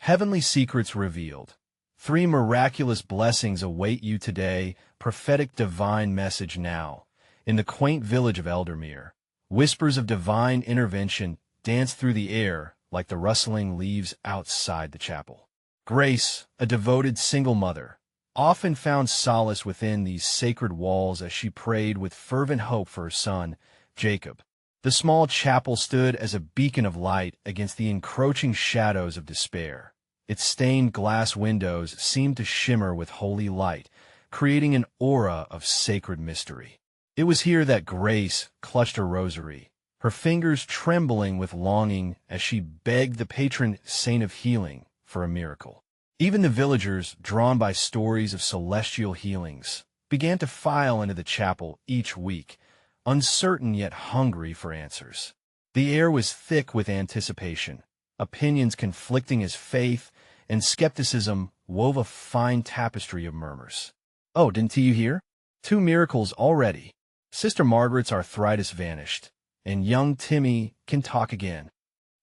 Heavenly secrets revealed. 3 miraculous blessings await you today. Prophetic divine message now. In the quaint village of Eldermere, whispers of divine intervention dance through the air like the rustling leaves outside the chapel. Grace, a devoted single mother, often found solace within these sacred walls as she prayed with fervent hope for her son, Jacob. The small chapel stood as a beacon of light against the encroaching shadows of despair. Its stained glass windows seemed to shimmer with holy light, creating an aura of sacred mystery. It was here that Grace clutched her rosary, her fingers trembling with longing as she begged the patron saint of healing for a miracle. Even the villagers, drawn by stories of celestial healings, began to file into the chapel each week, uncertain yet hungry for answers. The air was thick with anticipation, opinions conflicting as faith and skepticism wove a fine tapestry of murmurs. Oh, didn't you hear? 2 miracles already. Sister Margaret's arthritis vanished, and young Timmy can talk again.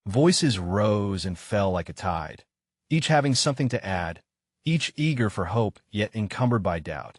Voices rose and fell like a tide, each having something to add, each eager for hope yet encumbered by doubt.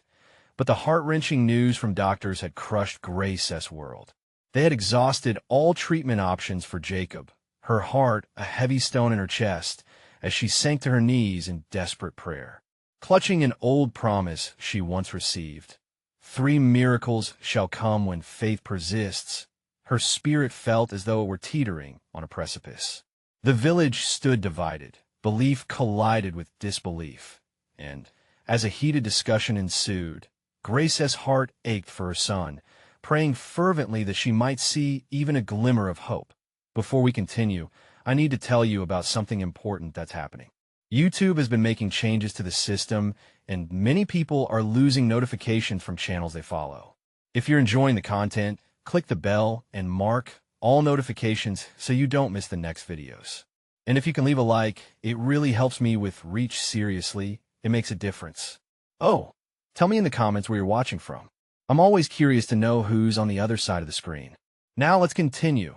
But the heart-wrenching news from doctors had crushed Grace's world. They had exhausted all treatment options for Jacob, her heart a heavy stone in her chest, as she sank to her knees in desperate prayer. Clutching an old promise she once received, 3 miracles shall come when faith persists, her spirit felt as though it were teetering on a precipice. The village stood divided, belief collided with disbelief, and, as a heated discussion ensued, Grace's heart ached for her son, praying fervently that she might see even a glimmer of hope. Before we continue, I need to tell you about something important that's happening. YouTube has been making changes to the system, and many people are losing notifications from channels they follow. If you're enjoying the content, click the bell and mark all notifications so you don't miss the next videos. And if you can leave a like, it really helps me with reach. Seriously, it makes a difference. Oh, tell me in the comments where you're watching from. I'm always curious to know who's on the other side of the screen. Now let's continue.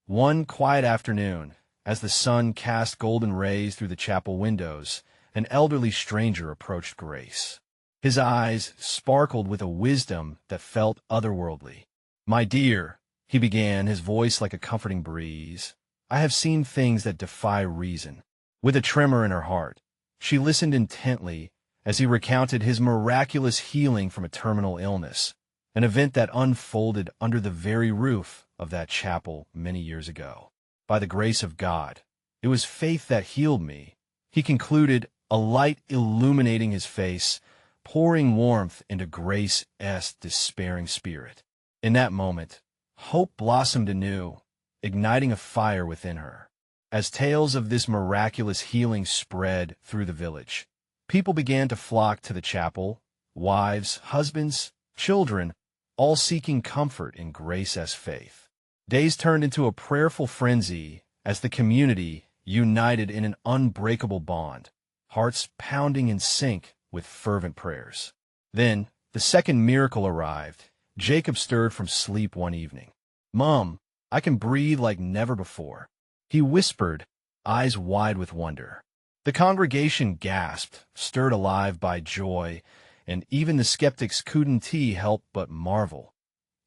One quiet afternoon, as the sun cast golden rays through the chapel windows, an elderly stranger approached Grace. His eyes sparkled with a wisdom that felt otherworldly. "My dear," he began, his voice like a comforting breeze, "I have seen things that defy reason." With a tremor in her heart, she listened intently as he recounted his miraculous healing from a terminal illness, an event that unfolded under the very roof of that chapel many years ago. "By the grace of God, it was faith that healed me," he concluded, a light illuminating his face, pouring warmth into Grace's despairing spirit. In that moment, hope blossomed anew, igniting a fire within her. As tales of this miraculous healing spread through the village, people began to flock to the chapel, wives, husbands, children, all seeking comfort in Grace's faith. Days turned into a prayerful frenzy as the community united in an unbreakable bond, hearts pounding in sync with fervent prayers. Then, the second miracle arrived. Jacob stirred from sleep one evening. "Mom, I can breathe like never before," he whispered, eyes wide with wonder. The congregation gasped, stirred alive by joy, and even the skeptics couldn't help but marvel.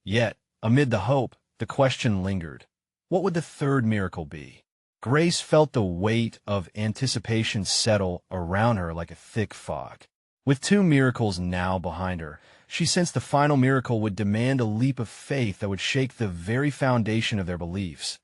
Yet, amid the hope, the question lingered. What would the third miracle be? Grace felt the weight of anticipation settle around her like a thick fog. With 2 miracles now behind her, she sensed the final miracle would demand a leap of faith that would shake the very foundation of their beliefs.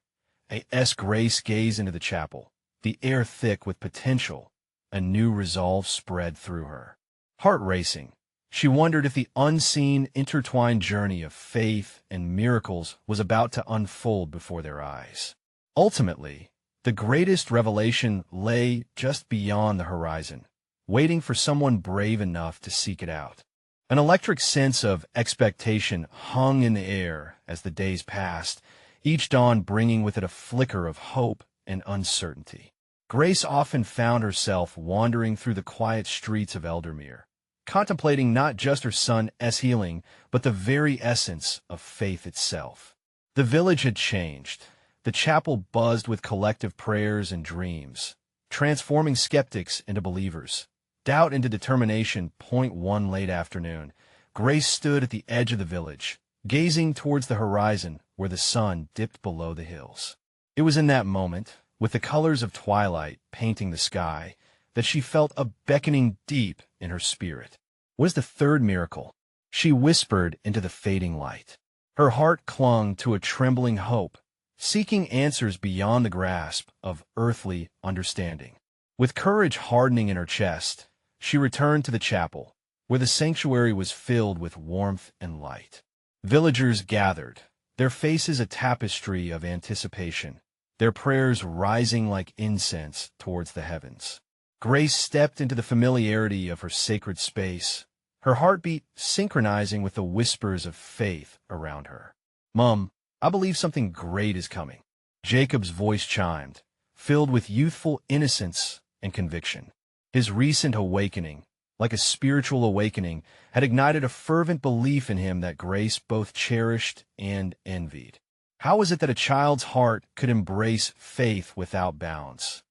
As Grace gazed into the chapel, the air thick with potential, a new resolve spread through her. Heart racing, she wondered if the unseen, intertwined journey of faith and miracles was about to unfold before their eyes. Ultimately, the greatest revelation lay just beyond the horizon, waiting for someone brave enough to seek it out. An electric sense of expectation hung in the air as the days passed, each dawn bringing with it a flicker of hope and uncertainty. Grace often found herself wandering through the quiet streets of Eldermere, contemplating not just her son's healing, but the very essence of faith itself. The village had changed. The chapel buzzed with collective prayers and dreams. transforming skeptics into believers, doubt into determination. One late afternoon, Grace stood at the edge of the village, gazing towards the horizon where the sun dipped below the hills. It was in that moment, with the colors of twilight painting the sky, that she felt a beckoning deep in her spirit. Was the third miracle? She whispered into the fading light. Her heart clung to a trembling hope, seeking answers beyond the grasp of earthly understanding. With courage hardening in her chest, she returned to the chapel, where the sanctuary was filled with warmth and light. Villagers gathered, their faces a tapestry of anticipation, their prayers rising like incense towards the heavens. Grace stepped into the familiarity of her sacred space, her heartbeat synchronizing with the whispers of faith around her. "Mom, I believe something great is coming." Jacob's voice chimed, filled with youthful innocence and conviction. His recent awakening, like a spiritual awakening, had ignited a fervent belief in him that Grace both cherished and envied. How was it that a child's heart could embrace faith without bounds?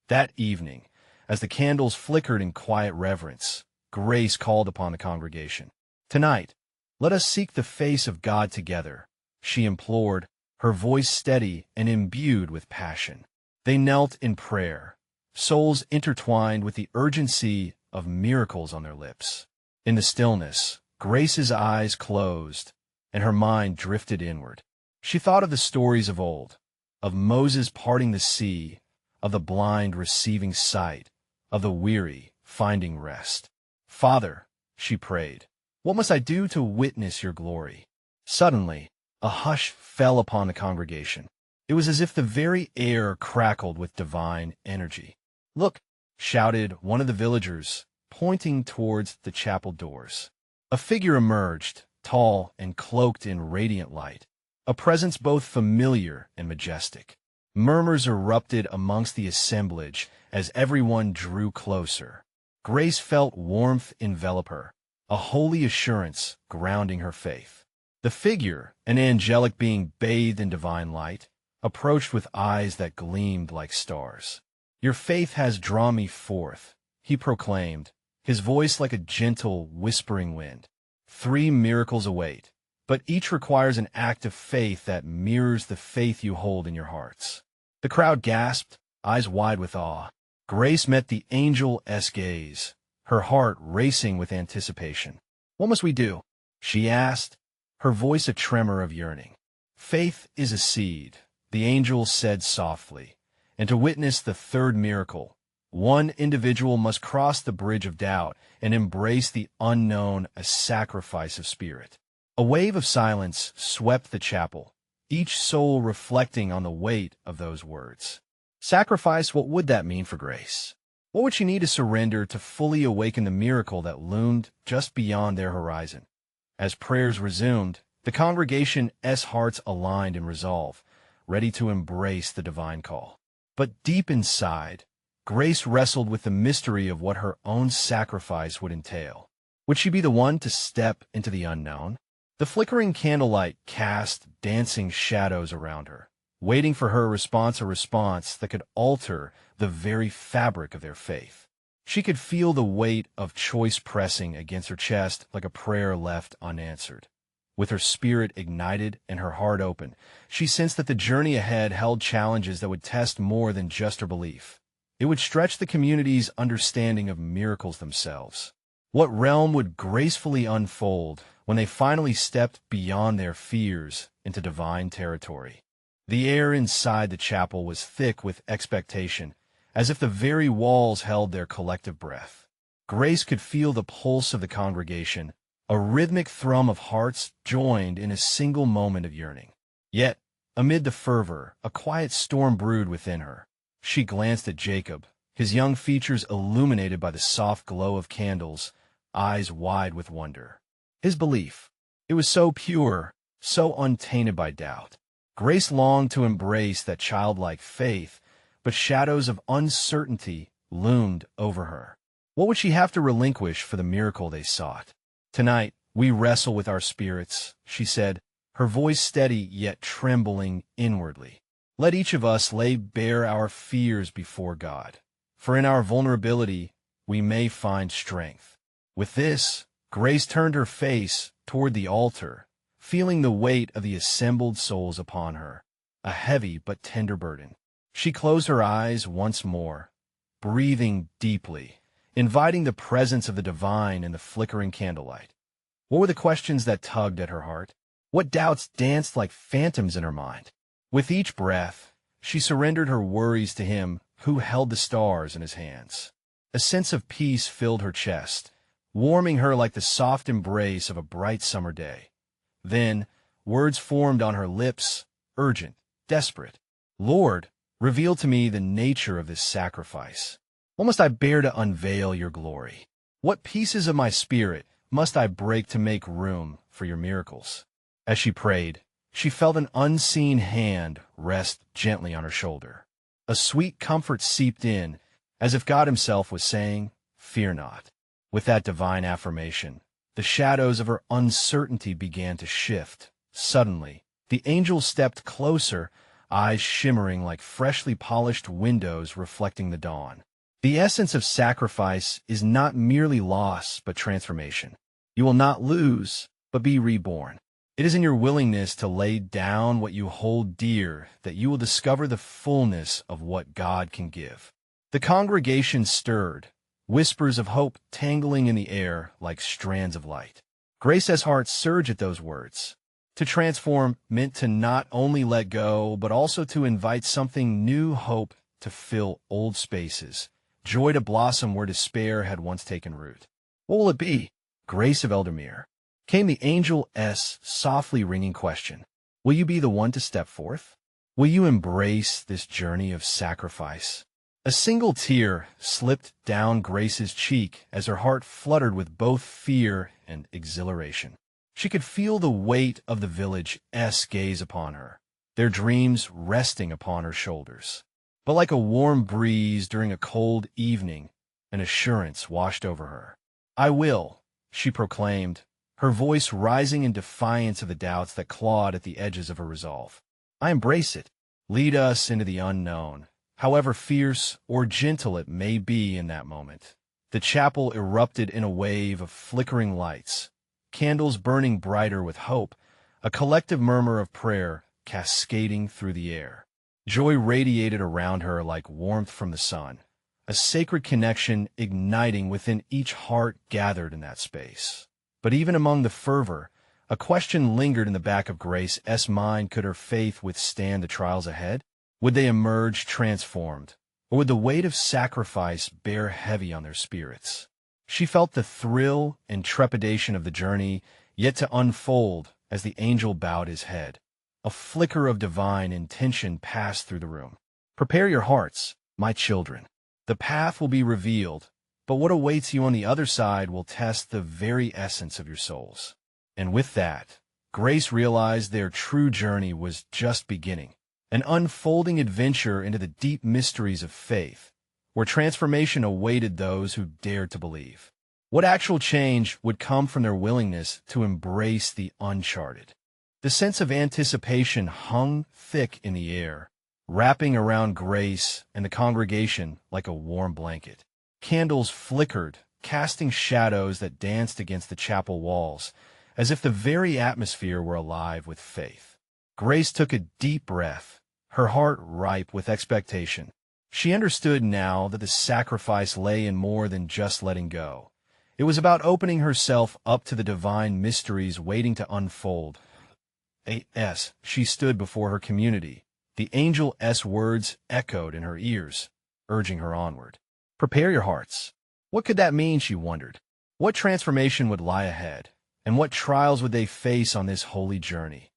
That evening, as the candles flickered in quiet reverence, Grace called upon the congregation. "Tonight, let us seek the face of God together," she implored, her voice steady and imbued with passion. They knelt in prayer, souls intertwined with the urgency of miracles on their lips. In the stillness, Grace's eyes closed, and her mind drifted inward. She thought of the stories of old, of Moses parting the sea, of the blind receiving sight, of the weary finding rest. "Father," she prayed, "what must I do to witness your glory?" Suddenly, a hush fell upon the congregation. It was as if the very air crackled with divine energy. "Look," shouted one of the villagers, pointing towards the chapel doors. A figure emerged, tall and cloaked in radiant light, a presence both familiar and majestic. Murmurs erupted amongst the assemblage as everyone drew closer. Grace felt warmth envelop her, a holy assurance grounding her faith. The figure, an angelic being bathed in divine light, approached with eyes that gleamed like stars. "Your faith has drawn me forth," he proclaimed, his voice like a gentle, whispering wind. "3 miracles await, but each requires an act of faith that mirrors the faith you hold in your hearts." The crowd gasped, eyes wide with awe. Grace met the angel's gaze, her heart racing with anticipation. "What must we do?" she asked, her voice a tremor of yearning. "Faith is a seed," the angel said softly, "and to witness the third miracle, one individual must cross the bridge of doubt and embrace the unknown, a sacrifice of spirit." A wave of silence swept the chapel, each soul reflecting on the weight of those words. Sacrifice, what would that mean for Grace? What would she need to surrender to fully awaken the miracle that loomed just beyond their horizon? As prayers resumed, the congregation's hearts aligned in resolve, ready to embrace the divine call. But deep inside, Grace wrestled with the mystery of what her own sacrifice would entail. Would she be the one to step into the unknown? The flickering candlelight cast dancing shadows around her, waiting for her response, a response that could alter the very fabric of their faith. She could feel the weight of choice pressing against her chest like a prayer left unanswered. With her spirit ignited and her heart open, she sensed that the journey ahead held challenges that would test more than just her belief. It would stretch the community's understanding of miracles themselves. What realm would gracefully unfold when they finally stepped beyond their fears into divine territory? The air inside the chapel was thick with expectation, as if the very walls held their collective breath. Grace could feel the pulse of the congregation, a rhythmic thrum of hearts joined in a single moment of yearning. Yet, amid the fervor, a quiet storm brewed within her. She glanced at Jacob, his young features illuminated by the soft glow of candles, eyes wide with wonder. His belief, it was so pure, so untainted by doubt. Grace longed to embrace that childlike faith, but shadows of uncertainty loomed over her. What would she have to relinquish for the miracle they sought? "Tonight, we wrestle with our spirits," she said, her voice steady yet trembling inwardly. "Let each of us lay bare our fears before God. for in our vulnerability we may find strength. With this, Grace turned her face toward the altar, feeling the weight of the assembled souls upon her, a heavy but tender burden. She closed her eyes once more, breathing deeply, inviting the presence of the divine in the flickering candlelight. What were the questions that tugged at her heart? What doubts danced like phantoms in her mind? With each breath, she surrendered her worries to him who held the stars in his hands. A sense of peace filled her chest, warming her like the soft embrace of a bright summer day. Then, words formed on her lips, urgent, desperate. Lord, reveal to me the nature of this sacrifice. What must I bear to unveil your glory? What pieces of my spirit must I break to make room for your miracles? As she prayed, she felt an unseen hand rest gently on her shoulder. A sweet comfort seeped in, as if God himself was saying, "Fear not." With that divine affirmation, the shadows of her uncertainty began to shift. Suddenly, the angel stepped closer, eyes shimmering like freshly polished windows reflecting the dawn. The essence of sacrifice is not merely loss, but transformation. You will not lose, but be reborn. It is in your willingness to lay down what you hold dear that you will discover the fullness of what God can give. The congregation stirred, whispers of hope tangling in the air like strands of light. Grace's heart surged at those words. To transform meant to not only let go, but also to invite something new, hope to fill old spaces, joy to blossom where despair had once taken root. What will it be? Grace of Eldermere. Came the angel's softly ringing question. Will you be the one to step forth? Will you embrace this journey of sacrifice? A single tear slipped down Grace's cheek as her heart fluttered with both fear and exhilaration. She could feel the weight of the village's gaze upon her, their dreams resting upon her shoulders. But like a warm breeze during a cold evening, an assurance washed over her. "I will," she proclaimed, her voice rising in defiance of the doubts that clawed at the edges of her resolve. "I embrace it. Lead us into the unknown, however fierce or gentle it may be in that moment." The chapel erupted in a wave of flickering lights, candles burning brighter with hope, a collective murmur of prayer cascading through the air. Joy radiated around her like warmth from the sun, a sacred connection igniting within each heart gathered in that space. But even among the fervor, a question lingered in the back of Grace's mind. Could her faith withstand the trials ahead? Would they emerge transformed, or would the weight of sacrifice bear heavy on their spirits? She felt the thrill and trepidation of the journey yet to unfold as the angel bowed his head. A flicker of divine intention passed through the room. "Prepare your hearts, my children. The path will be revealed, but what awaits you on the other side will test the very essence of your souls." And with that, Grace realized their true journey was just beginning, an unfolding adventure into the deep mysteries of faith, where transformation awaited those who dared to believe. What actual change would come from their willingness to embrace the uncharted? The sense of anticipation hung thick in the air, wrapping around Grace and the congregation like a warm blanket. Candles flickered, casting shadows that danced against the chapel walls, as if the very atmosphere were alive with faith. Grace took a deep breath, her heart ripe with expectation. She understood now that the sacrifice lay in more than just letting go. It was about opening herself up to the divine mysteries waiting to unfold. As she stood before her community, the angel's words echoed in her ears, urging her onward. "Prepare your hearts." What could that mean, she wondered? What transformation would lie ahead, and what trials would they face on this holy journey?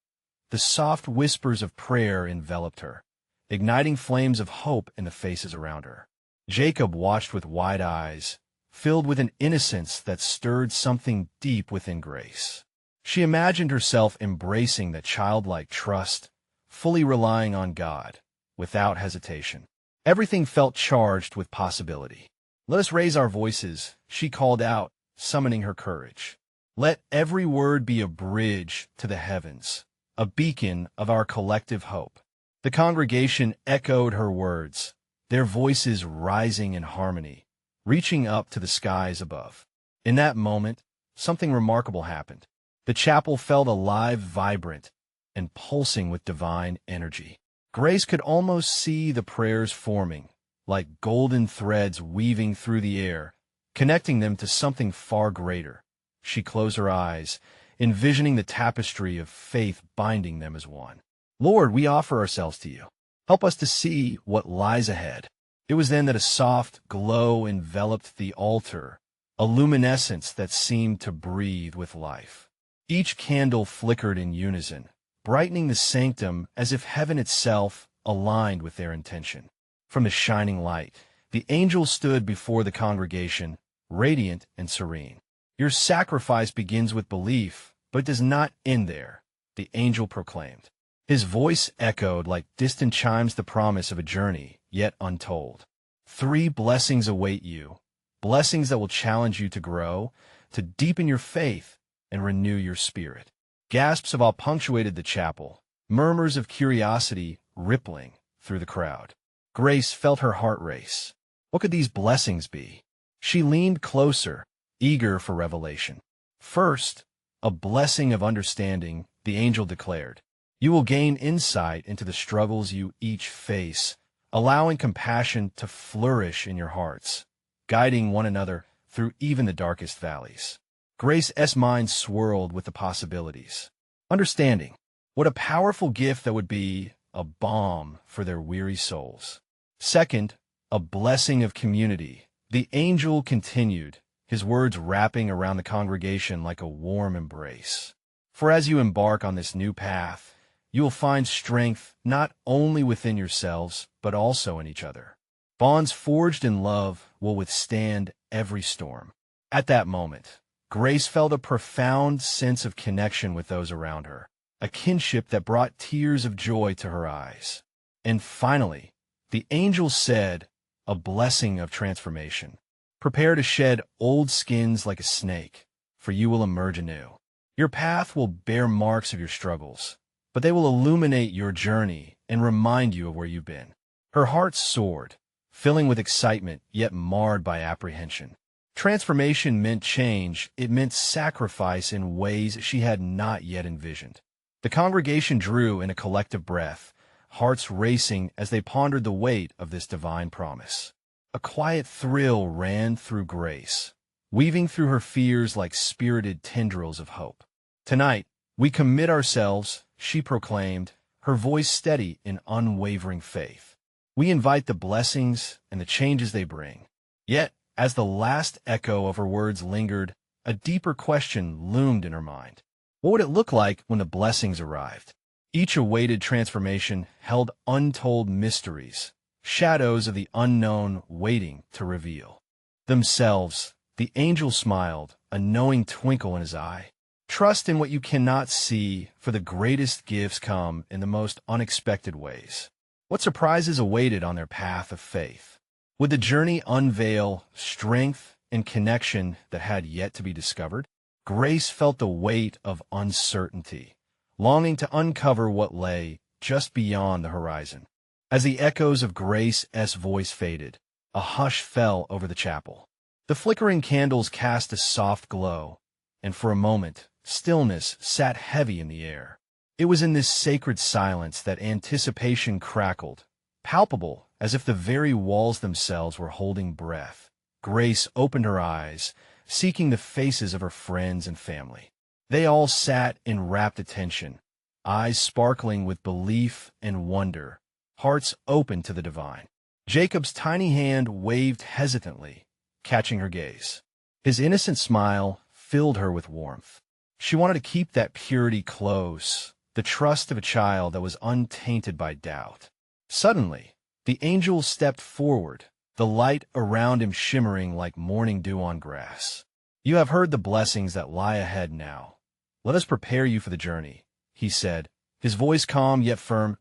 The soft whispers of prayer enveloped her, igniting flames of hope in the faces around her. Jacob watched with wide eyes, filled with an innocence that stirred something deep within Grace. She imagined herself embracing that childlike trust, fully relying on God, without hesitation. Everything felt charged with possibility. "Let us raise our voices," she called out, summoning her courage. "Let every word be a bridge to the heavens, a beacon of our collective hope." The congregation echoed her words, their voices rising in harmony, reaching up to the skies above. In that moment, something remarkable happened. The chapel felt alive, vibrant, and pulsing with divine energy. Grace could almost see the prayers forming, like golden threads weaving through the air, connecting them to something far greater. She closed her eyes, envisioning the tapestry of faith binding them as one. Lord, we offer ourselves to you. Help us to see what lies ahead. It was then that a soft glow enveloped the altar, a luminescence that seemed to breathe with life. Each candle flickered in unison, brightening the sanctum as if heaven itself aligned with their intention. From the shining light, the angel stood before the congregation, radiant and serene. Your sacrifice begins with belief, but does not end there, the angel proclaimed. His voice echoed like distant chimes, the promise of a journey yet untold. 3 blessings await you, blessings that will challenge you to grow, to deepen your faith, and renew your spirit. Gasps of awe punctuated the chapel, murmurs of curiosity rippling through the crowd. Grace felt her heart race. What could these blessings be? She leaned closer, eager for revelation. First, a blessing of understanding, the angel declared. You will gain insight into the struggles you each face, allowing compassion to flourish in your hearts, guiding one another through even the darkest valleys. Grace's mind swirled with the possibilities. Understanding, what a powerful gift that would be, a balm for their weary souls. Second, a blessing of community. The angel continued, his words wrapping around the congregation like a warm embrace. For as you embark on this new path, you will find strength not only within yourselves, but also in each other. Bonds forged in love will withstand every storm. At that moment, Grace felt a profound sense of connection with those around her, a kinship that brought tears of joy to her eyes. And finally, the angel said, a blessing of transformation. Prepare to shed old skins like a snake, for you will emerge anew. Your path will bear marks of your struggles, but they will illuminate your journey and remind you of where you've been. Her heart soared, filling with excitement, yet marred by apprehension. Transformation meant change. It meant sacrifice in ways she had not yet envisioned. The congregation drew in a collective breath, hearts racing as they pondered the weight of this divine promise. A quiet thrill ran through Grace, weaving through her fears like spirited tendrils of hope. Tonight, we commit ourselves, she proclaimed, her voice steady in unwavering faith. We invite the blessings and the changes they bring. Yet, as the last echo of her words lingered, a deeper question loomed in her mind. What would it look like when the blessings arrived? Each awaited transformation held untold mysteries, shadows of the unknown waiting to reveal themselves. The angel smiled, a knowing twinkle in his eye. Trust in what you cannot see, for the greatest gifts come in the most unexpected ways. What surprises awaited on their path of faith? Would the journey unveil strength and connection that had yet to be discovered? Grace felt the weight of uncertainty, longing to uncover what lay just beyond the horizon. As the echoes of Grace's voice faded, a hush fell over the chapel. The flickering candles cast a soft glow, and for a moment, stillness sat heavy in the air. It was in this sacred silence that anticipation crackled, palpable as if the very walls themselves were holding breath. Grace opened her eyes, seeking the faces of her friends and family. They all sat in rapt attention, eyes sparkling with belief and wonder, hearts open to the divine. Jacob's tiny hand waved hesitantly, catching her gaze. His innocent smile filled her with warmth. She wanted to keep that purity close, the trust of a child that was untainted by doubt. Suddenly, the angel stepped forward, the light around him shimmering like morning dew on grass. You have heard the blessings that lie ahead now. Let us prepare you for the journey, he said, his voice calm yet firm.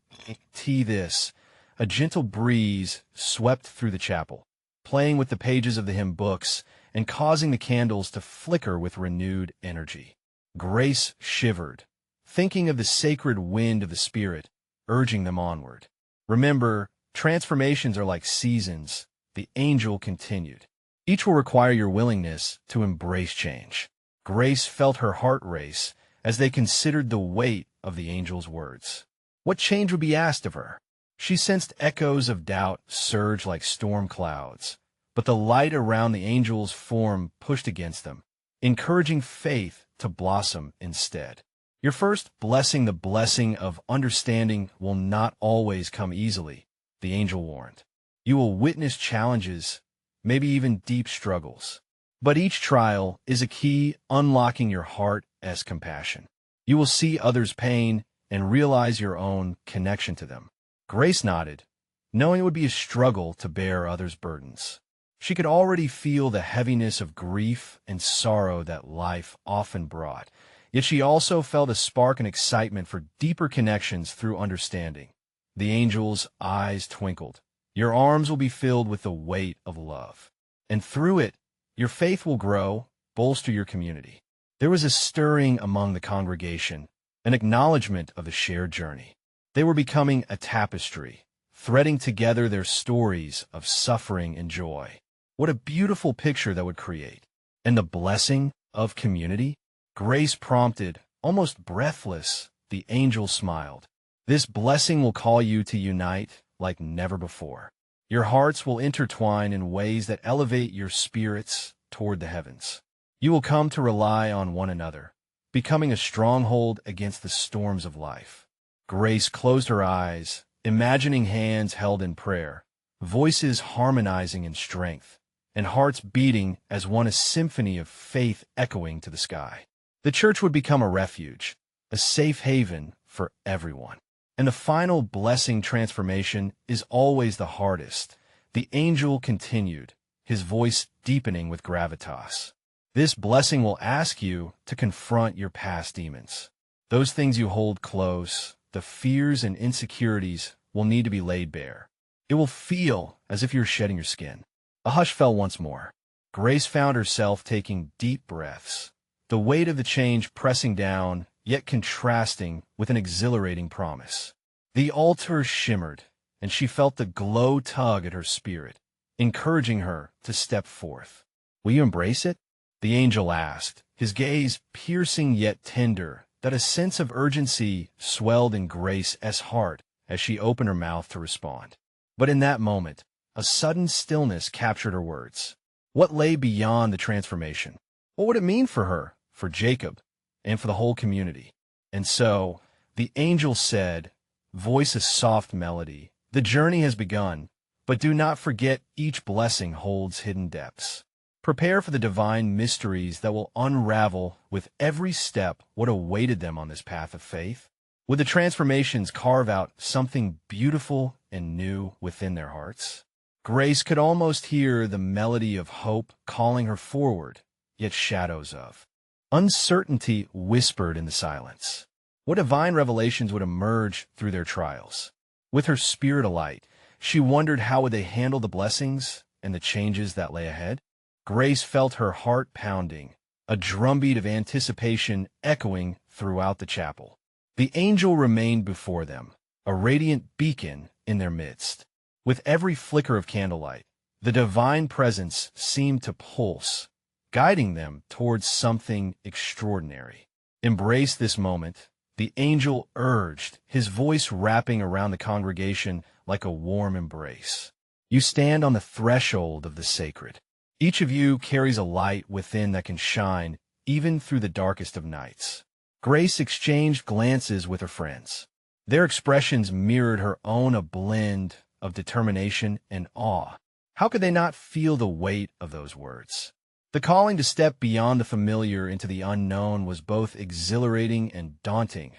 This. A gentle breeze swept through the chapel, playing with the pages of the hymn books and causing the candles to flicker with renewed energy. Grace shivered, thinking of the sacred wind of the Spirit, urging them onward. Remember, Transformations are like seasons, the angel continued. Each will require your willingness to embrace change. Grace felt her heart race as they considered the weight of the angel's words. What change would be asked of her? She sensed echoes of doubt surge like storm clouds, but the light around the angel's form pushed against them, encouraging faith to blossom instead. Your first blessing, the blessing of understanding, will not always come easily, the angel warned. You will witness challenges, maybe even deep struggles. But each trial is a key unlocking your heart as compassion. You will see others' pain and realize your own connection to them. Grace nodded, knowing it would be a struggle to bear others' burdens. She could already feel the heaviness of grief and sorrow that life often brought, yet she also felt a spark and excitement for deeper connections through understanding. The angel's eyes twinkled. Your arms will be filled with the weight of love, and through it, your faith will grow, bolster your community. There was a stirring among the congregation, an acknowledgement of the shared journey. They were becoming a tapestry, threading together their stories of suffering and joy. What a beautiful picture that would create. And the blessing of community? Grace prompted, almost breathless, the angel smiled. This blessing will call you to unite like never before. Your hearts will intertwine in ways that elevate your spirits toward the heavens. You will come to rely on one another, becoming a stronghold against the storms of life. Grace closed her eyes, imagining hands held in prayer, voices harmonizing in strength, and hearts beating as one, a symphony of faith echoing to the sky. The church would become a refuge, a safe haven for everyone. And the final blessing, transformation, is always the hardest. The angel continued, his voice deepening with gravitas. This blessing will ask you to confront your past demons. Those things you hold close, the fears and insecurities, will need to be laid bare. It will feel as if you're shedding your skin. A hush fell once more. Grace found herself taking deep breaths, the weight of the change pressing down, yet contrasting with an exhilarating promise. The altar shimmered, and she felt the glow tug at her spirit, encouraging her to step forth. Will you embrace it? The angel asked, his gaze piercing yet tender, that a sense of urgency swelled in Grace's heart as she opened her mouth to respond. But in that moment, a sudden stillness captured her words. What lay beyond the transformation? What would it mean for her, for Jacob, and for the whole community? And so, the angel said, voice a soft melody, the journey has begun, but do not forget each blessing holds hidden depths. Prepare for the divine mysteries that will unravel with every step what awaited them on this path of faith. Would the transformations carve out something beautiful and new within their hearts? Grace could almost hear the melody of hope calling her forward, yet shadows of uncertainty whispered in the silence. What divine revelations would emerge through their trials? With her spirit alight, she wondered how would they handle the blessings and the changes that lay ahead. Grace felt her heart pounding, a drumbeat of anticipation echoing throughout the chapel. The angel remained before them, a radiant beacon in their midst. With every flicker of candlelight, the divine presence seemed to pulse, guiding them towards something extraordinary. Embrace this moment, the angel urged, his voice wrapping around the congregation like a warm embrace. You stand on the threshold of the sacred. Each of you carries a light within that can shine even through the darkest of nights. Grace exchanged glances with her friends. Their expressions mirrored her own, a blend of determination and awe. How could they not feel the weight of those words? The calling to step beyond the familiar into the unknown was both exhilarating and daunting.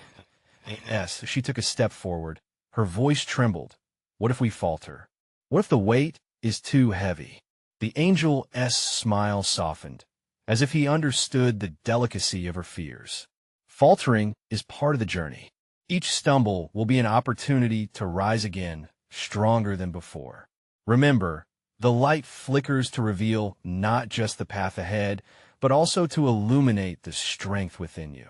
Yes, she took a step forward. Her voice trembled. What if we falter? What if the weight is too heavy? The angel's smile softened, as if he understood the delicacy of her fears. Faltering is part of the journey. Each stumble will be an opportunity to rise again, stronger than before. Remember, the light flickers to reveal not just the path ahead, but also to illuminate the strength within you.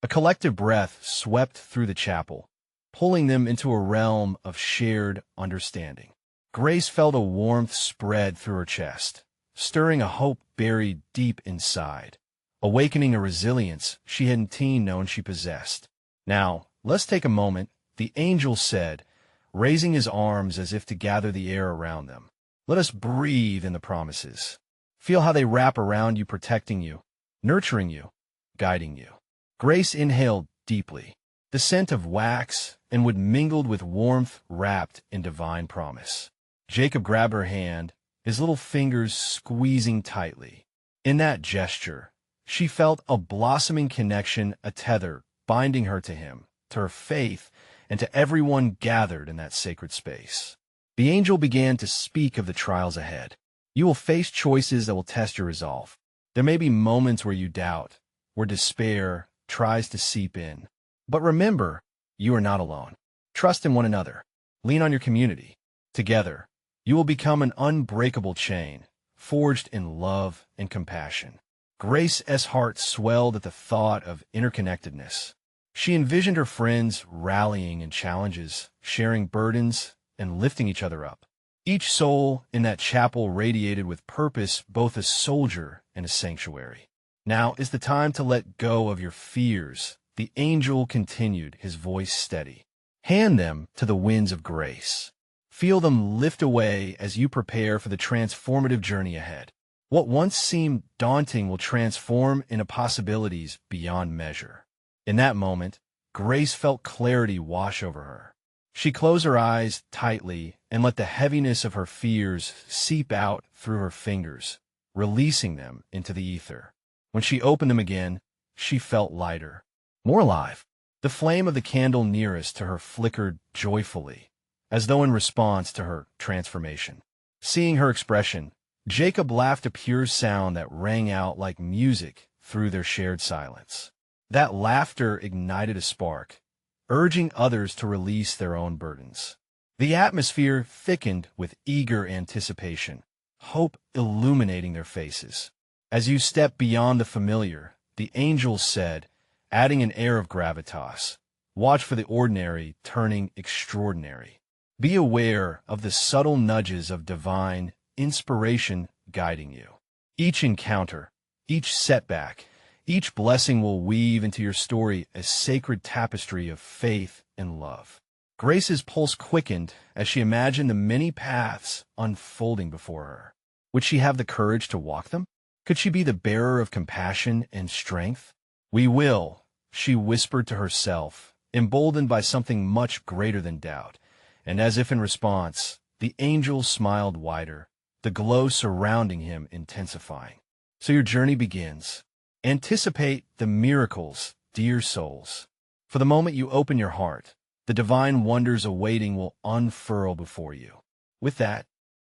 A collective breath swept through the chapel, pulling them into a realm of shared understanding. Grace felt a warmth spread through her chest, stirring a hope buried deep inside, awakening a resilience she hadn't known she possessed. "Now, let's take a moment," the angel said, raising his arms as if to gather the air around them. "Let us breathe in the promises. Feel how they wrap around you, protecting you, nurturing you, guiding you." Grace inhaled deeply, the scent of wax and wood mingled with warmth wrapped in divine promise. Jacob grabbed her hand, his little fingers squeezing tightly. In that gesture, she felt a blossoming connection, a tether binding her to him, to her faith, and to everyone gathered in that sacred space. The angel began to speak of the trials ahead. "You will face choices that will test your resolve. There may be moments where you doubt, where despair tries to seep in. But remember, you are not alone. Trust in one another. Lean on your community. Together, you will become an unbreakable chain, forged in love and compassion." Grace's heart swelled at the thought of interconnectedness. She envisioned her friends rallying in challenges, sharing burdens, and lifting each other up. Each soul in that chapel radiated with purpose, both a soldier and a sanctuary. "Now is the time to let go of your fears," the angel continued, his voice steady. "Hand them to the winds of grace. Feel them lift away as you prepare for the transformative journey ahead. What once seemed daunting will transform into possibilities beyond measure." In that moment, Grace felt clarity wash over her. She closed her eyes tightly and let the heaviness of her fears seep out through her fingers, releasing them into the ether. When she opened them again, she felt lighter, more alive. The flame of the candle nearest to her flickered joyfully, as though in response to her transformation. Seeing her expression, Jacob laughed, a pure sound that rang out like music through their shared silence. That laughter ignited a spark, urging others to release their own burdens. The atmosphere thickened with eager anticipation, hope illuminating their faces. "As you step beyond the familiar," the angel said, adding an air of gravitas, "watch for the ordinary turning extraordinary. Be aware of the subtle nudges of divine inspiration guiding you. Each encounter, each setback, each blessing will weave into your story a sacred tapestry of faith and love." Grace's pulse quickened as she imagined the many paths unfolding before her. Would she have the courage to walk them? Could she be the bearer of compassion and strength? "We will," she whispered to herself, emboldened by something much greater than doubt. And as if in response, the angel smiled wider, the glow surrounding him intensifying. "So your journey begins. Anticipate the miracles, dear souls. For the moment you open your heart, the divine wonders awaiting will unfurl before you." With that,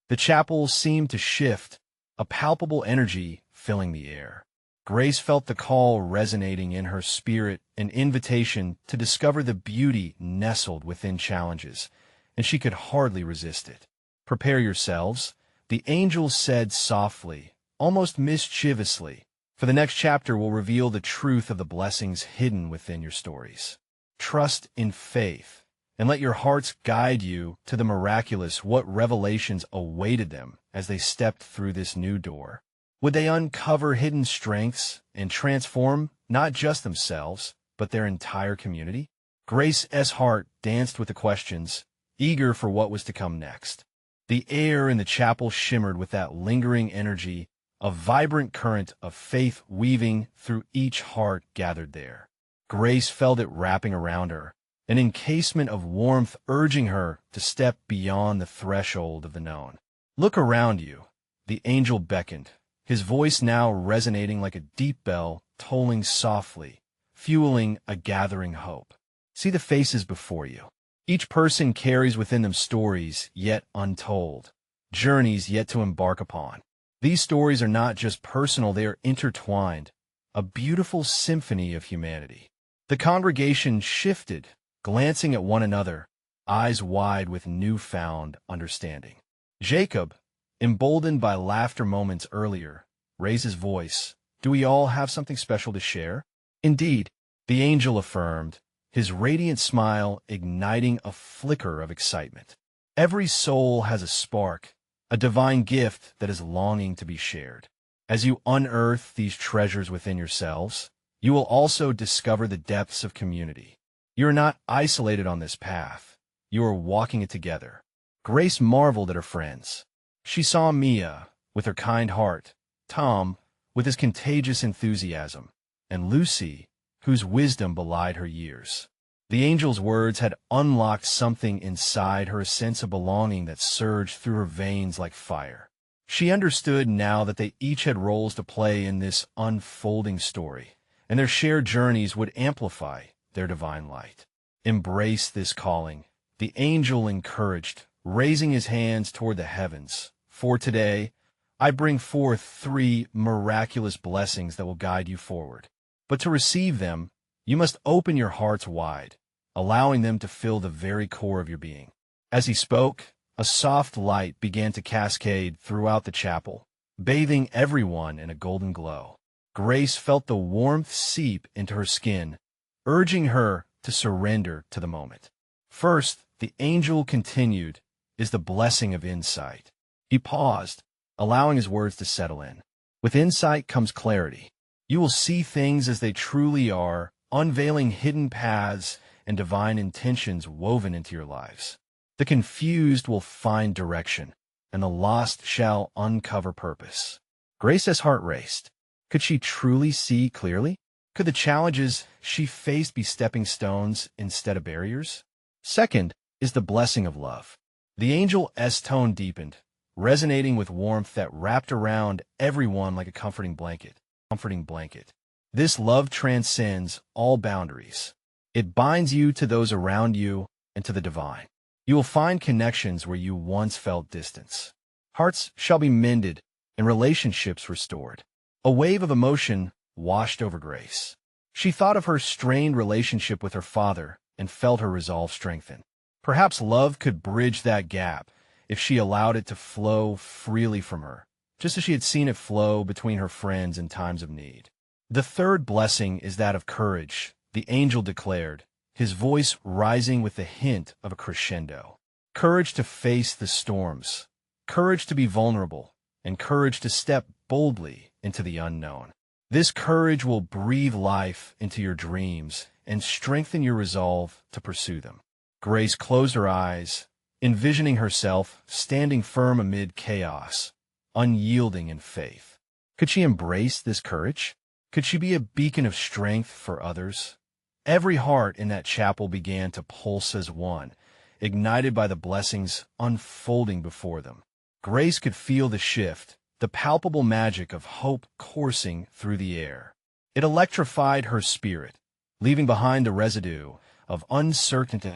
the chapel seemed to shift, a palpable energy filling the air. Grace felt the call resonating in her spirit, an invitation to discover the beauty nestled within challenges, and she could hardly resist it. "Prepare yourselves," the angel said softly, almost mischievously, "for the next chapter will reveal the truth of the blessings hidden within your stories. Trust in faith, and let your hearts guide you to the miraculous, what revelations awaited them as they stepped through this new door. Would they uncover hidden strengths and transform not just themselves, but their entire community? Grace's heart danced with the questions, eager for what was to come next. The air in the chapel shimmered with that lingering energy, a vibrant current of faith weaving through each heart gathered there. Grace felt it wrapping around her, an encasement of warmth urging her to step beyond the threshold of the known. "Look around you," the angel beckoned, his voice now resonating like a deep bell tolling softly, fueling a gathering hope. "See the faces before you. Each person carries within them stories yet untold, journeys yet to embark upon. These stories are not just personal, they are intertwined, a beautiful symphony of humanity." The congregation shifted, glancing at one another, eyes wide with newfound understanding. Jacob, emboldened by laughter moments earlier, raised his voice. "Do we all have something special to share?" "Indeed," the angel affirmed, his radiant smile igniting a flicker of excitement. Every soul has a spark, a divine gift that is longing to be shared. As you unearth these treasures within yourselves, you will also discover the depths of community. You are not isolated on this path. You are walking it together. Grace marveled at her friends. She saw Mia, with her kind heart, Tom, with his contagious enthusiasm, and Lucy, whose wisdom belied her years. The angel's words had unlocked something inside her, a sense of belonging that surged through her veins like fire. She understood now that they each had roles to play in this unfolding story, and their shared journeys would amplify their divine light. Embrace this calling, the angel encouraged, raising his hands toward the heavens. For today, I bring forth 3 miraculous blessings that will guide you forward. But to receive them, you must open your hearts wide, allowing them to fill the very core of your being. As he spoke, a soft light began to cascade throughout the chapel, bathing everyone in a golden glow. Grace felt the warmth seep into her skin, urging her to surrender to the moment. First, the angel continued, is the blessing of insight. He paused, allowing his words to settle in. With insight comes clarity. You will see things as they truly are, unveiling hidden paths and divine intentions woven into your lives. The confused will find direction, and the lost shall uncover purpose. Grace's heart raced. Could she truly see clearly? Could the challenges she faced be stepping stones instead of barriers? Second is the blessing of love. The angel's tone deepened, resonating with warmth that wrapped around everyone like a comforting blanket. This love transcends all boundaries. It binds you to those around you and to the divine. You will find connections where you once felt distance. Hearts shall be mended and relationships restored. A wave of emotion washed over Grace. She thought of her strained relationship with her father and felt her resolve strengthen. Perhaps love could bridge that gap if she allowed it to flow freely from her, just as she had seen it flow between her friends in times of need. The third blessing is that of courage, the angel declared, his voice rising with the hint of a crescendo. Courage to face the storms, courage to be vulnerable, and courage to step boldly into the unknown. This courage will breathe life into your dreams and strengthen your resolve to pursue them. Grace closed her eyes, envisioning herself standing firm amid chaos, unyielding in faith. Could she embrace this courage? Could she be a beacon of strength for others? Every heart in that chapel began to pulse as one, ignited by the blessings unfolding before them. Grace could feel the shift, the palpable magic of hope coursing through the air. It electrified her spirit, leaving behind a residue of uncertainty.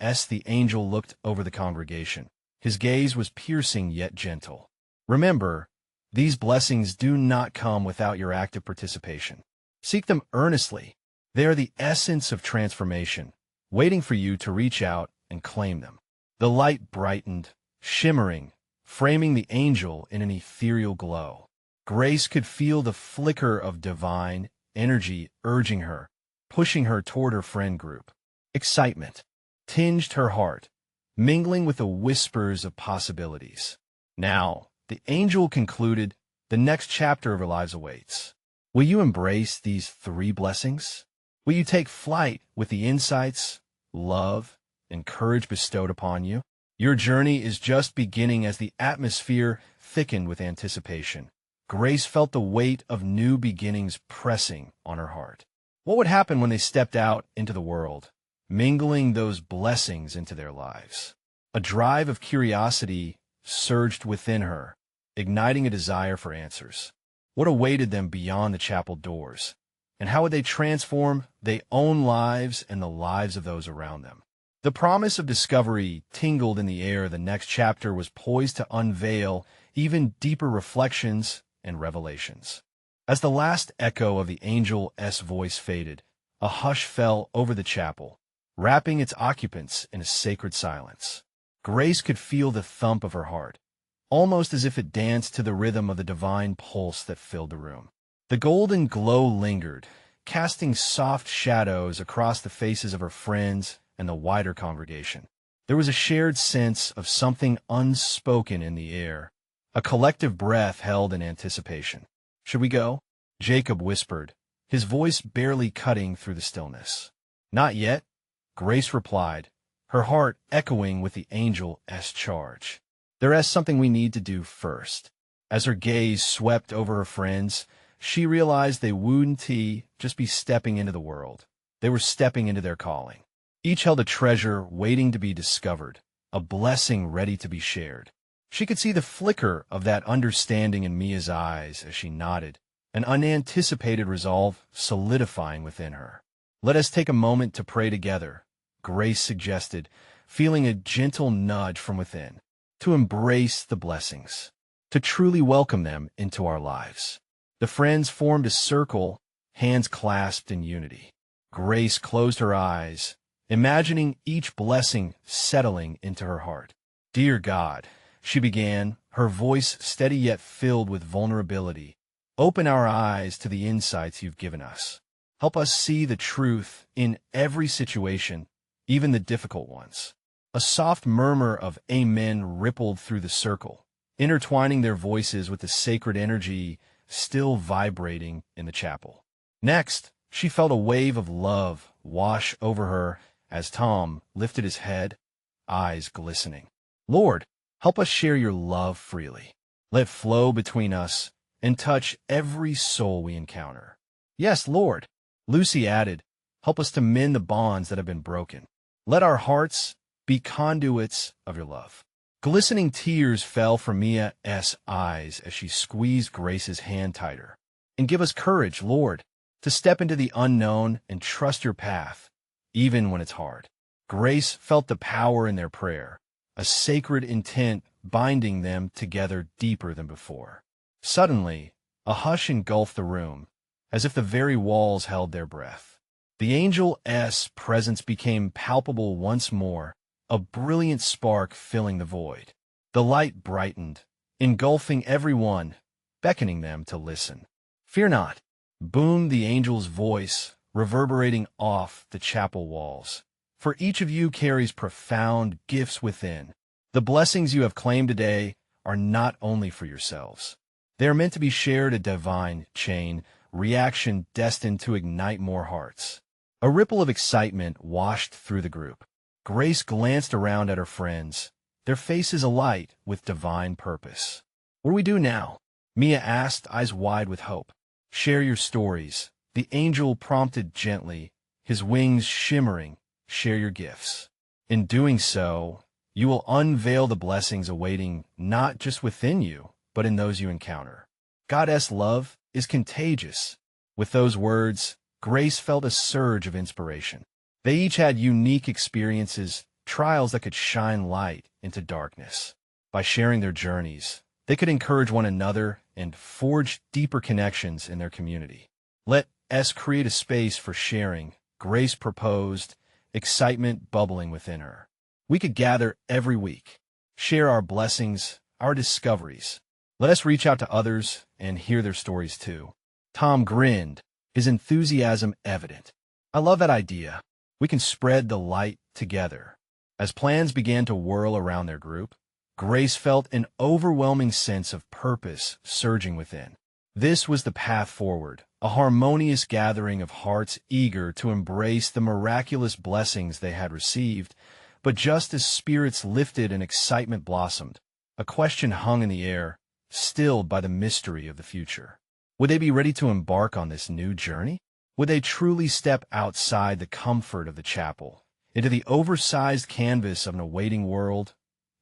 As the angel looked over the congregation, his gaze was piercing yet gentle. Remember, these blessings do not come without your active participation. Seek them earnestly. They are the essence of transformation, waiting for you to reach out and claim them. The light brightened, shimmering, framing the angel in an ethereal glow. Grace could feel the flicker of divine energy urging her, pushing her toward her friend group. Excitement tinged her heart, mingling with the whispers of possibilities. Now, the angel concluded, the next chapter of her lives awaits. Will you embrace these 3 blessings? Will you take flight with the insights, love, and courage bestowed upon you? Your journey is just beginning as the atmosphere thickened with anticipation. Grace felt the weight of new beginnings pressing on her heart. What would happen when they stepped out into the world, mingling those blessings into their lives? A drive of curiosity surged within her, igniting a desire for answers. What awaited them beyond the chapel doors? And how would they transform their own lives and the lives of those around them? The promise of discovery tingled in the air. The next chapter was poised to unveil even deeper reflections and revelations. As the last echo of the angel's voice faded, a hush fell over the chapel, wrapping its occupants in a sacred silence. Grace could feel the thump of her heart, almost as if it danced to the rhythm of the divine pulse that filled the room. The golden glow lingered, casting soft shadows across the faces of her friends and the wider congregation. There was a shared sense of something unspoken in the air, a collective breath held in anticipation. "Should we go?" Jacob whispered, his voice barely cutting through the stillness. "Not yet," Grace replied, her heart echoing with the angel's charge. "There is something we need to do first." As her gaze swept over her friends, she realized they wouldn't just be stepping into the world. They were stepping into their calling. Each held a treasure waiting to be discovered, a blessing ready to be shared. She could see the flicker of that understanding in Mia's eyes as she nodded, an unanticipated resolve solidifying within her. "Let us take a moment to pray together," Grace suggested, feeling a gentle nudge from within, "to embrace the blessings, to truly welcome them into our lives." The friends formed a circle, hands clasped in unity. Grace closed her eyes, imagining each blessing settling into her heart. "Dear God," she began, her voice steady yet filled with vulnerability, "open our eyes to the insights you've given us. Help us see the truth in every situation, even the difficult ones." A soft murmur of amen rippled through the circle, intertwining their voices with the sacred energy still vibrating in the chapel. Next, she felt a wave of love wash over her as Tom lifted his head, eyes glistening. "Lord, help us share your love freely. Let it flow between us and touch every soul we encounter." "Yes, Lord," Lucy added, "help us to mend the bonds that have been broken. Let our hearts be conduits of your love." Glistening tears fell from Mia's eyes as she squeezed Grace's hand tighter. "And give us courage, Lord, to step into the unknown and trust your path, even when it's hard." Grace felt the power in their prayer, a sacred intent binding them together deeper than before. Suddenly, a hush engulfed the room, as if the very walls held their breath. The angel's presence became palpable once more, a brilliant spark filling the void. The light brightened, engulfing everyone, beckoning them to listen. "Fear not," boomed the angel's voice, reverberating off the chapel walls. "For each of you carries profound gifts within. The blessings you have claimed today are not only for yourselves. They are meant to be shared, a divine chain reaction destined to ignite more hearts." A ripple of excitement washed through the group. Grace glanced around at her friends, their faces alight with divine purpose. "What do we do now?" Mia asked, eyes wide with hope. "Share your stories," the angel prompted gently, his wings shimmering. "Share your gifts. In doing so, you will unveil the blessings awaiting not just within you, but in those you encounter. God's love is contagious." With those words, Grace felt a surge of inspiration. They each had unique experiences, trials that could shine light into darkness. By sharing their journeys, they could encourage one another and forge deeper connections in their community. "Let us create a space for sharing," Grace proposed, excitement bubbling within her. "We could gather every week, share our blessings, our discoveries. Let us reach out to others and hear their stories too." Tom grinned, his enthusiasm evident. "I love that idea. We can spread the light together." As plans began to whirl around their group, Grace felt an overwhelming sense of purpose surging within. This was the path forward, a harmonious gathering of hearts eager to embrace the miraculous blessings they had received. But just as spirits lifted and excitement blossomed, a question hung in the air, stilled by the mystery of the future. Would they be ready to embark on this new journey? Would they truly step outside the comfort of the chapel, into the oversized canvas of an awaiting world?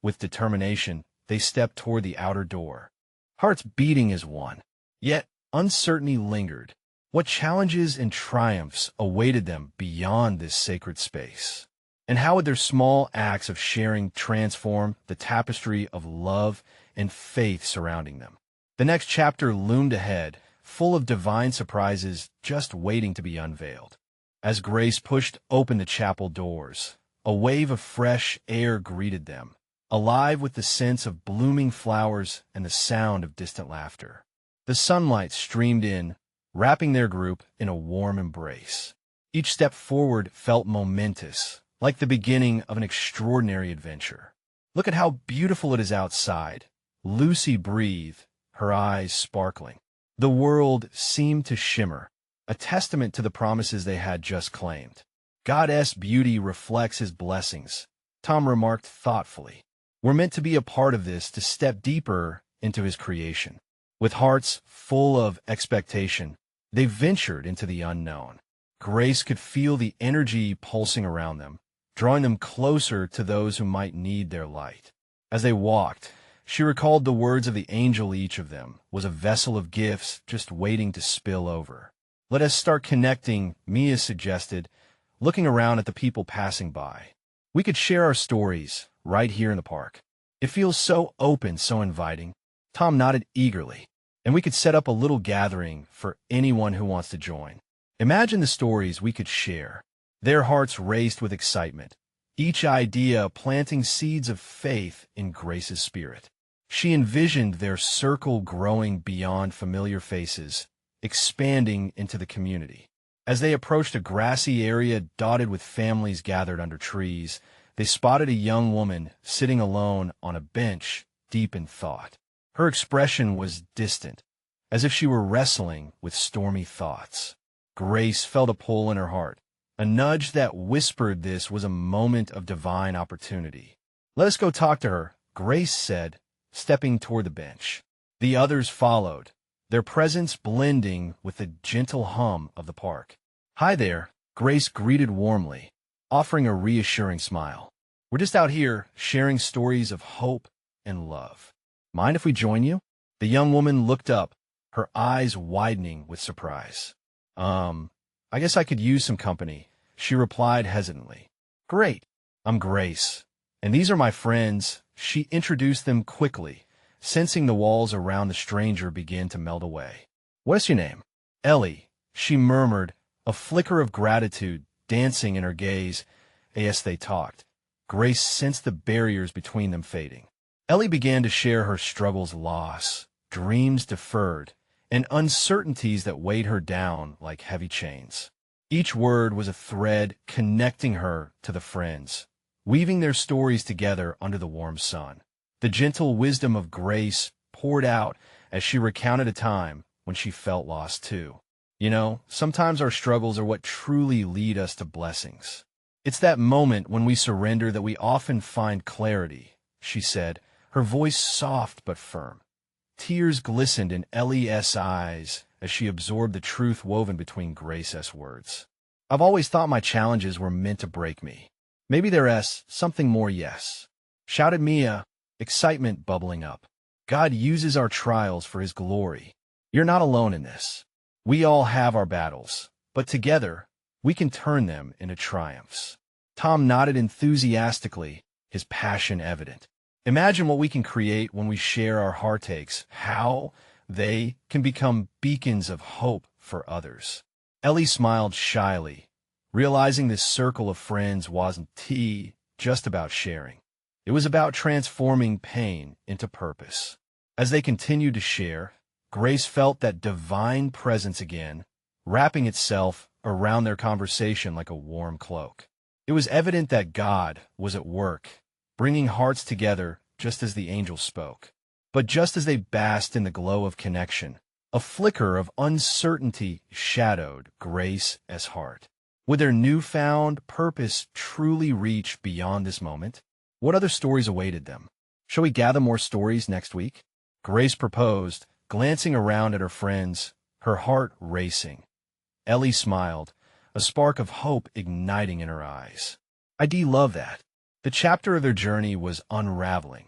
With determination, they stepped toward the outer door, hearts beating as one. Yet uncertainty lingered. What challenges and triumphs awaited them beyond this sacred space? And how would their small acts of sharing transform the tapestry of love and faith surrounding them? The next chapter loomed ahead, full of divine surprises just waiting to be unveiled. As Grace pushed open the chapel doors, a wave of fresh air greeted them, alive with the sense of blooming flowers and the sound of distant laughter. The sunlight streamed in, wrapping their group in a warm embrace. Each step forward felt momentous, like the beginning of an extraordinary adventure. "Look at how beautiful it is outside," Lucy breathed, her eyes sparkling. The world seemed to shimmer, a testament to the promises they had just claimed. "God's beauty reflects his blessings," Tom remarked thoughtfully. "We're meant to be a part of this, to step deeper into his creation." With hearts full of expectation, they ventured into the unknown. Grace could feel the energy pulsing around them, drawing them closer to those who might need their light. As they walked, she recalled the words of the angel. Each of them was a vessel of gifts just waiting to spill over. "Let us start connecting," Mia suggested, looking around at the people passing by. "We could share our stories right here in the park. It feels so open, so inviting." Tom nodded eagerly. "And we could set up a little gathering for anyone who wants to join. Imagine the stories we could share." Their hearts raced with excitement, each idea planting seeds of faith in Grace's spirit. She envisioned their circle growing beyond familiar faces, expanding into the community. As they approached a grassy area dotted with families gathered under trees, they spotted a young woman sitting alone on a bench, deep in thought. Her expression was distant, as if she were wrestling with stormy thoughts. Grace felt a pull in her heart, a nudge that whispered this was a moment of divine opportunity. "Let us go talk to her," Grace said, stepping toward the bench. The others followed, their presence blending with the gentle hum of the park. "Hi there," Grace greeted warmly, offering a reassuring smile. "We're just out here sharing stories of hope and love. Mind if we join you?" The young woman looked up, her eyes widening with surprise. I guess I could use some company," she replied hesitantly. "Great. I'm Grace, and these are my friends." She introduced them quickly, sensing the walls around the stranger begin to melt away. "What's your name?" "Ellie," she murmured, a flicker of gratitude dancing in her gaze. As they talked, Grace sensed the barriers between them fading. Ellie began to share her struggles, loss, dreams deferred, and uncertainties that weighed her down like heavy chains. Each word was a thread connecting her to the friends, weaving their stories together under the warm sun. The gentle wisdom of Grace poured out as she recounted a time when she felt lost too. "You know, sometimes our struggles are what truly lead us to blessings. It's that moment when we surrender that we often find clarity," she said, her voice soft but firm. Tears glistened in Ellie's eyes as she absorbed the truth woven between Grace's words. "I've always thought my challenges were meant to break me. Maybe there's something more, yes," shouted Mia, excitement bubbling up. "God uses our trials for his glory. You're not alone in this. We all have our battles, but together we can turn them into triumphs." Tom nodded enthusiastically, his passion evident. "Imagine what we can create when we share our heartaches, how they can become beacons of hope for others." Ellie smiled shyly, realizing this circle of friends wasn't just about sharing. It was about transforming pain into purpose. As they continued to share, Grace felt that divine presence again, wrapping itself around their conversation like a warm cloak. It was evident that God was at work, bringing hearts together just as the angel spoke. But just as they basked in the glow of connection, a flicker of uncertainty shadowed Grace's heart. Would their newfound purpose truly reach beyond this moment? What other stories awaited them? "Shall we gather more stories next week?" Grace proposed, glancing around at her friends, her heart racing. Ellie smiled, a spark of hope igniting in her eyes. "I'd love that." The chapter of their journey was unraveling,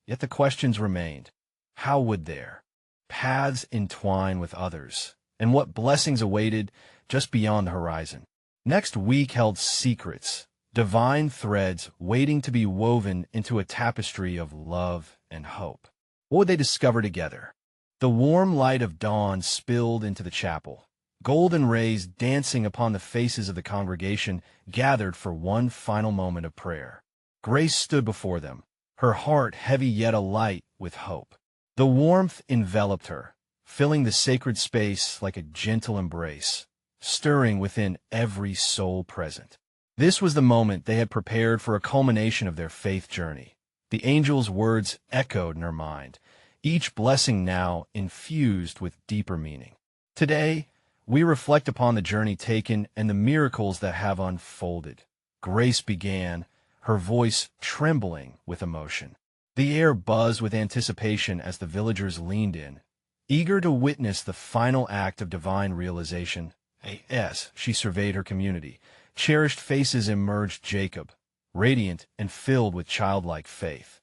yet the questions remained. How would their paths entwine with others, and what blessings awaited just beyond the horizon? Next week held secrets, divine threads waiting to be woven into a tapestry of love and hope. What would they discover together? The warm light of dawn spilled into the chapel, golden rays dancing upon the faces of the congregation gathered for one final moment of prayer. Grace stood before them, her heart heavy yet alight with hope. The warmth enveloped her, filling the sacred space like a gentle embrace, stirring within every soul present. This was the moment they had prepared for a culmination of their faith journey. The angel's words echoed in her mind, each blessing now infused with deeper meaning. Today, we reflect upon the journey taken and the miracles that have unfolded. Grace began, her voice trembling with emotion. The air buzzed with anticipation as the villagers leaned in, eager to witness the final act of divine realization. As she surveyed her community, cherished faces emerged: Jacob, radiant and filled with childlike faith;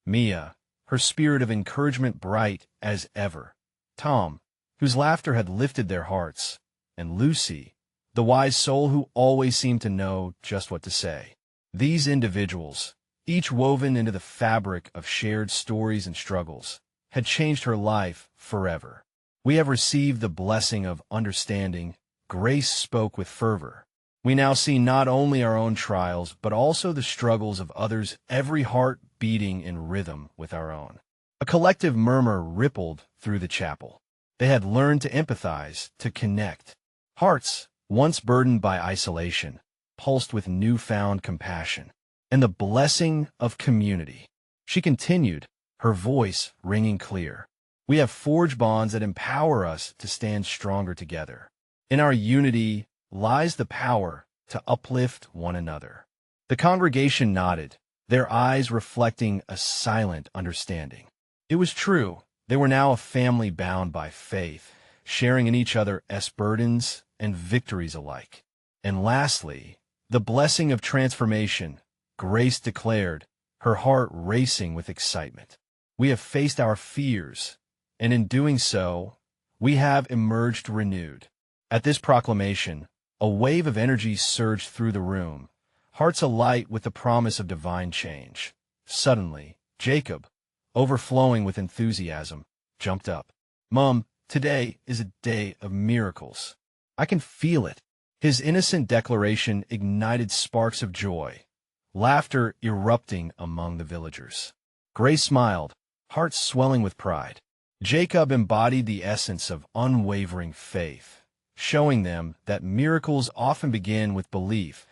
Mia, her spirit of encouragement bright as ever; Tom, whose laughter had lifted their hearts; and Lucy, the wise soul who always seemed to know just what to say. These individuals, each woven into the fabric of shared stories and struggles, had changed her life forever. "We have received the blessing of understanding," Grace spoke with fervor. "We now see not only our own trials, but also the struggles of others, every heart beating in rhythm with our own." A collective murmur rippled through the chapel. They had learned to empathize, to connect. Hearts, once burdened by isolation, pulsed with newfound compassion. And the blessing of community. She continued, her voice ringing clear. "We have forged bonds that empower us to stand stronger together. In our unity lies the power to uplift one another." The congregation nodded, their eyes reflecting a silent understanding. It was true. They were now a family bound by faith, sharing in each other's burdens and victories alike. And lastly, the blessing of transformation, Grace declared, her heart racing with excitement. "We have faced our fears, and in doing so, we have emerged renewed." At this proclamation, a wave of energy surged through the room, hearts alight with the promise of divine change. Suddenly, Jacob, overflowing with enthusiasm, jumped up. "Mom, today is a day of miracles. I can feel it." His innocent declaration ignited sparks of joy, laughter erupting among the villagers. Grace smiled, heart swelling with pride. Jacob embodied the essence of unwavering faith, showing them that miracles often begin with belief.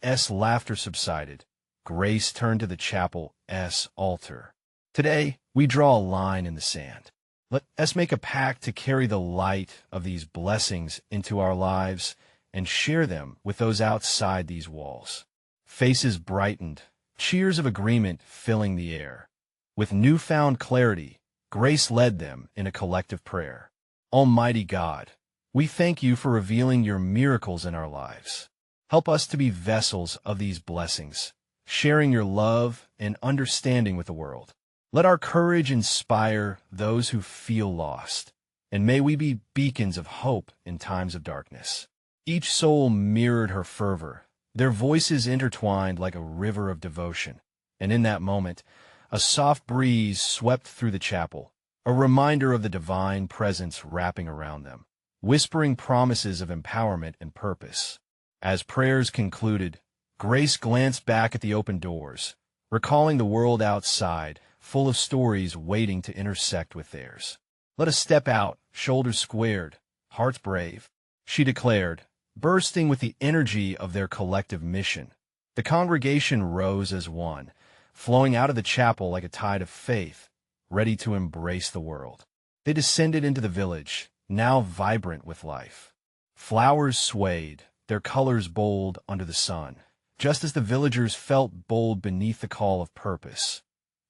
As laughter subsided, Grace turned to the chapel's altar. "Today, we draw a line in the sand. Let us make a pact to carry the light of these blessings into our lives and share them with those outside these walls." Faces brightened, cheers of agreement filling the air. With newfound clarity, Grace led them in a collective prayer. "Almighty God, we thank you for revealing your miracles in our lives. Help us to be vessels of these blessings, sharing your love and understanding with the world. Let our courage inspire those who feel lost, and may we be beacons of hope in times of darkness." Each soul mirrored her fervor, their voices intertwined like a river of devotion. And in that moment, a soft breeze swept through the chapel, a reminder of the divine presence wrapping around them, whispering promises of empowerment and purpose. As prayers concluded, Grace glanced back at the open doors, recalling the world outside, full of stories waiting to intersect with theirs. "Let us step out, shoulders squared, hearts brave," she declared, bursting with the energy of their collective mission. The congregation rose as one, flowing out of the chapel like a tide of faith, ready to embrace the world. They descended into the village, now vibrant with life. Flowers swayed, their colors bold under the sun, just as the villagers felt bold beneath the call of purpose.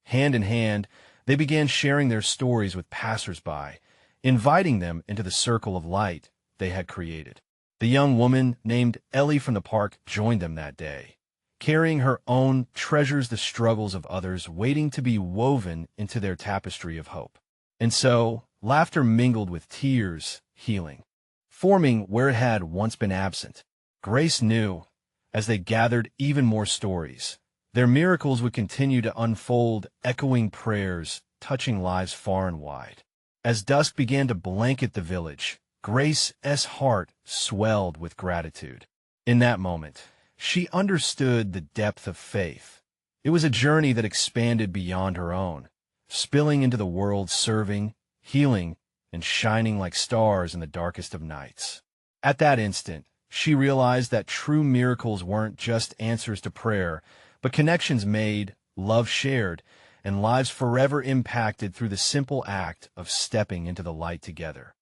Hand in hand, they began sharing their stories with passers-by, inviting them into the circle of light they had created. The young woman named Ellie from the park joined them that day, carrying her own treasures, the struggles of others, waiting to be woven into their tapestry of hope. And so, laughter mingled with tears, healing, forming where it had once been absent. Grace knew, as they gathered even more stories, their miracles would continue to unfold, echoing prayers, touching lives far and wide. As dusk began to blanket the village, Grace's heart swelled with gratitude. In that moment, she understood the depth of faith. It was a journey that expanded beyond her own, spilling into the world, serving, healing, and shining like stars in the darkest of nights. At that instant, she realized that true miracles weren't just answers to prayer, but connections made, love shared, and lives forever impacted through the simple act of stepping into the light together.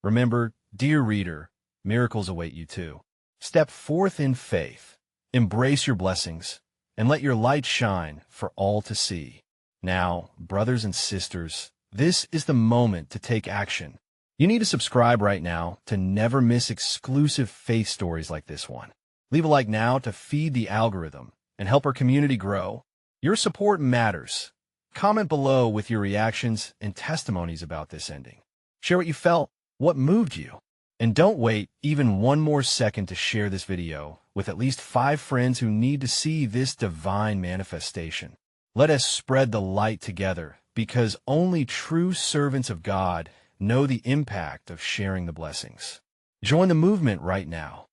Remember, dear reader, miracles await you too. Step forth in faith, embrace your blessings, and let your light shine for all to see. Now, brothers and sisters, this is the moment to take action. You need to subscribe right now to never miss exclusive faith stories like this one. Leave a like now to feed the algorithm and help our community grow. Your support matters. Comment below with your reactions and testimonies about this ending. Share what you felt, what moved you. And don't wait even one more second to share this video with at least 5 friends who need to see this divine manifestation. Let us spread the light together, because only true servants of God know the impact of sharing the blessings. Join the movement right now.